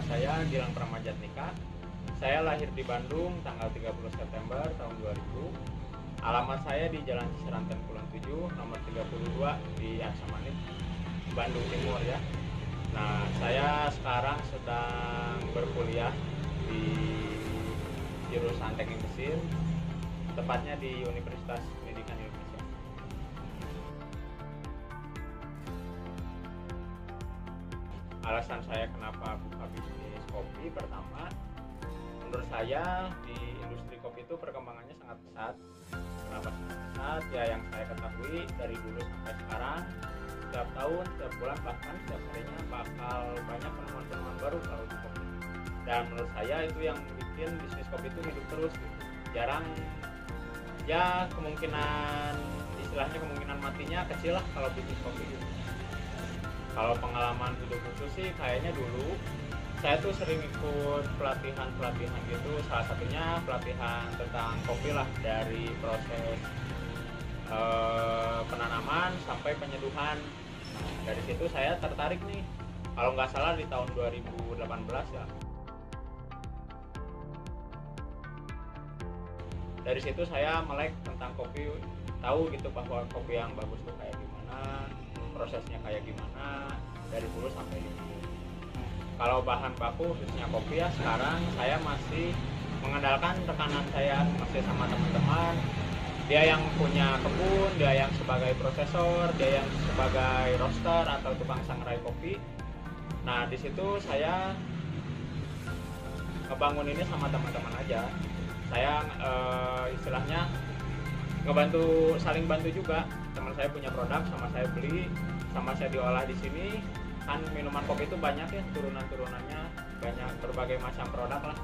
saya Gilang Pramajatnika. Saya lahir di Bandung tanggal 30 September tahun 2000. Alamat saya di Jalan Ciseranten Kulon 7, nomor 32 di Aksamanit, Bandung Timur ya. Nah, saya sekarang sedang berkuliah di jurusan Teknik Mesin, tepatnya di Universitas Pendidikan Indonesia. Alasan saya kenapa buka bisnis kopi, pertama, menurut saya di industri kopi itu perkembangannya sangat pesat. Kenapa sangat pesat? Ya, yang saya ketahui dari dulu sampai sekarang, setiap tahun, setiap bulan, bahkan setiap harinya bakal banyak penemuan-penemuan baru kalau di kopi. Dan menurut saya itu yang bikin bisnis kopi itu hidup terus gitu. Jarang, ya kemungkinan, istilahnya kemungkinan matinya kecil lah kalau bisnis kopi gitu. Kalau pengalaman hidup khusus sih kayaknya dulu saya tuh sering ikut pelatihan gitu, salah satunya pelatihan tentang kopi lah, dari proses penanaman sampai penyeduhan. Nah, dari situ saya tertarik nih, kalau nggak salah di tahun 2018 ya. Dari situ saya melek tentang kopi, tahu gitu bahwa kopi yang bagus tuh kayak gimana, prosesnya kayak gimana, dari hulu sampai hilir. Kalau bahan baku khususnya kopi ya, sekarang saya masih mengandalkan rekanan saya, masih sama teman-teman. Dia yang punya kebun, dia yang sebagai prosesor, dia yang sebagai roaster atau tukang sangrai kopi. Nah, di situ saya ngebangun ini sama teman-teman aja. Saya istilahnya ngebantu, saling bantu juga. Teman saya punya produk, sama saya beli, sama saya diolah di sini. Kan minuman kopi itu banyak ya, turunan-turunannya banyak, berbagai macam produk lah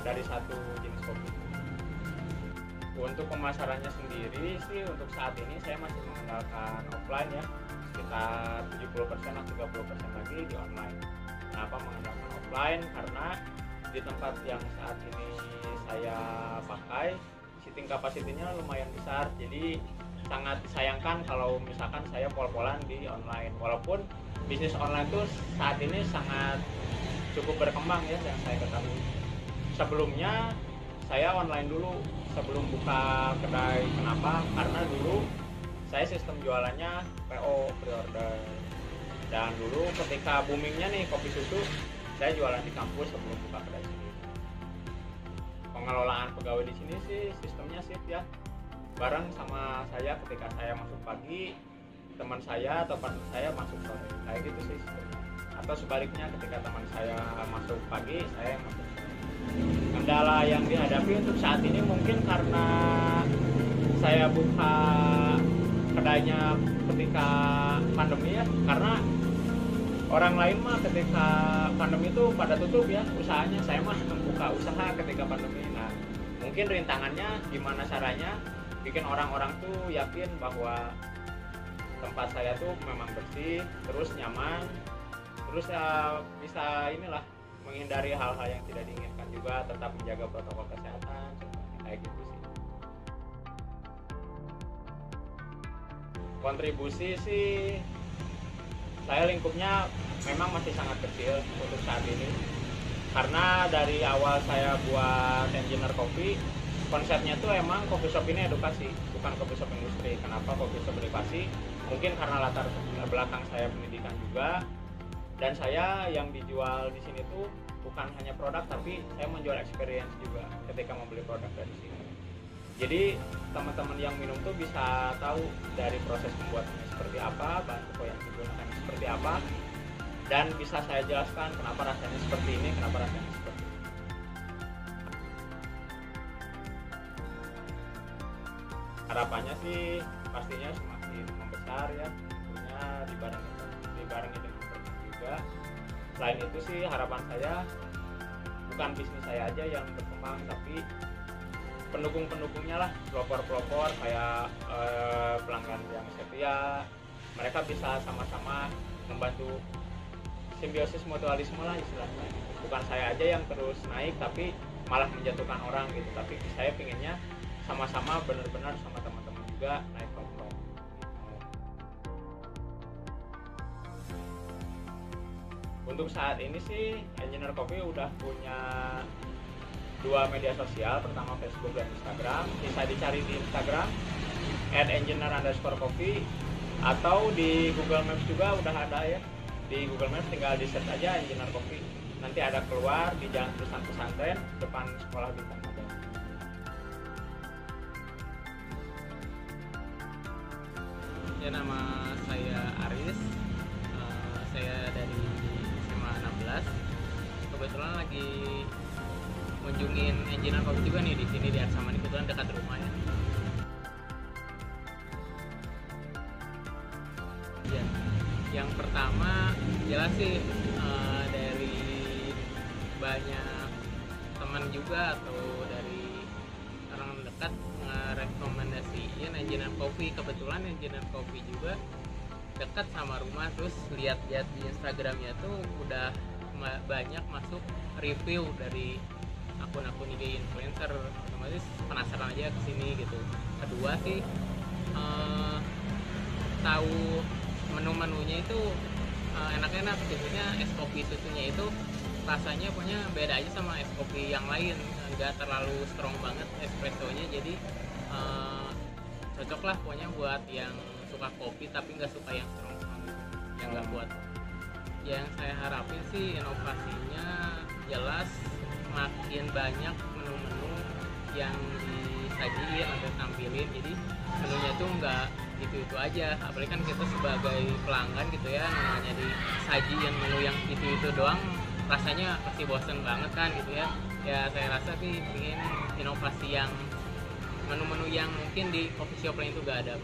dari satu jenis kopi. Untuk pemasarannya sendiri sih untuk saat ini saya masih mengandalkan offline ya, sekitar 70% atau 30% lagi di online. Kenapa mengandalkan offline? Karena di tempat yang saat ini saya pakai, sitting capacity-nya lumayan besar, jadi sangat disayangkan kalau misalkan saya pol-polan di online. Walaupun bisnis online itu saat ini sangat cukup berkembang ya, yang saya ketahui. Sebelumnya saya online dulu sebelum buka kedai. Kenapa? Karena dulu saya sistem jualannya PO, pre-order. Dan dulu ketika boomingnya nih kopi susu, saya jualan di kampus sebelum buka kedai sendiri. Pengelolaan pegawai di sini sih sistemnya shift ya, bareng sama saya. Ketika saya masuk pagi, teman saya atau partner saya masuk sore, kayak gitu sih sistemnya. Atau sebaliknya, ketika teman saya masuk pagi, saya yang masuk sore. Kendala yang dihadapi untuk saat ini mungkin karena saya buka kedainya ketika pandemi ya, karena orang lain mah ketika pandemi itu pada tutup ya usahanya, saya mah membuka usaha ketika pandemi. Nah, mungkin rintangannya gimana caranya bikin orang-orang tuh yakin bahwa tempat saya tuh memang bersih, terus nyaman, terus ya bisa inilah menghindari hal-hal yang tidak diinginkan, juga tetap menjaga protokol kesehatan, kayak gitu sih. Kontribusi sih saya lingkupnya memang masih sangat kecil untuk saat ini, karena dari awal saya buat engineer kopi, konsepnya tuh emang coffee shop ini edukasi, bukan coffee shop industri. Kenapa coffee shop edukasi? Mungkin karena latar belakang saya pendidikan juga, dan saya yang dijual di sini tuh bukan hanya produk, tapi saya menjual experience juga ketika membeli produk dari sini. Jadi teman-teman yang minum tuh bisa tahu dari proses pembuatannya seperti apa, bahan pokok yang digunakan seperti apa, dan bisa saya jelaskan kenapa rasanya seperti ini, kenapa rasanya seperti ini. Harapannya sih pastinya semakin membesar ya, tentunya dibarengi dengan program juga. Selain itu sih harapan saya bukan bisnis saya aja yang berkembang, tapi pendukung-pendukungnya lah, pelopor-pelopor kayak pelanggan yang setia, mereka bisa sama-sama membantu, simbiosis mutualisme lah istilahnya. Bukan saya aja yang terus naik tapi malah menjatuhkan orang gitu, tapi saya pinginnya sama-sama benar-benar sama teman-teman juga naik kelompok. Untuk saat ini sih Engineer Coffee udah punya 2 media sosial, pertama Facebook dan Instagram. Bisa dicari di Instagram @engineer_coffee, atau di Google Maps juga udah ada ya. Di Google Maps tinggal di search aja Engineer Coffee, nanti ada keluar di Jalan Tulisan Pesantren depan Sekolah Bintang Magang. Ya, nama saya Aris, saya dari SMA 16. Kebetulan lagi kunjungin Engineer Coffee juga nih di sini di Arsamani, kebetulan dekat rumah ya. Ya, yang pertama jelas sih dari banyak teman juga atau dari orang dekat ngerekomendasiin Engineer Coffee. Kebetulan Engineer Coffee juga dekat sama rumah, terus lihat-lihat di Instagramnya tuh udah banyak masuk review dari akun-akun IG influencer, otomatis penasaran aja kesini gitu. Kedua sih tahu menu-menunya itu enak-enak, khususnya es kopi susunya itu rasanya punya beda aja sama es kopi yang lain, nggak terlalu strong banget espressonya, jadi cocok lah pokoknya buat yang suka kopi tapi nggak suka yang strong yang nggak buat. Yang saya harapin sih inovasinya jelas makin banyak menu-menu yang disajiin atau tampilin, jadi menunya tuh nggak itu aja, apalagi kan kita sebagai pelanggan gitu ya, namanya disajiin menu yang itu doang rasanya pasti bosen banget kan gitu ya. Ya saya rasa sih ingin inovasi yang menu-menu yang mungkin di coffee shop lain itu gak ada.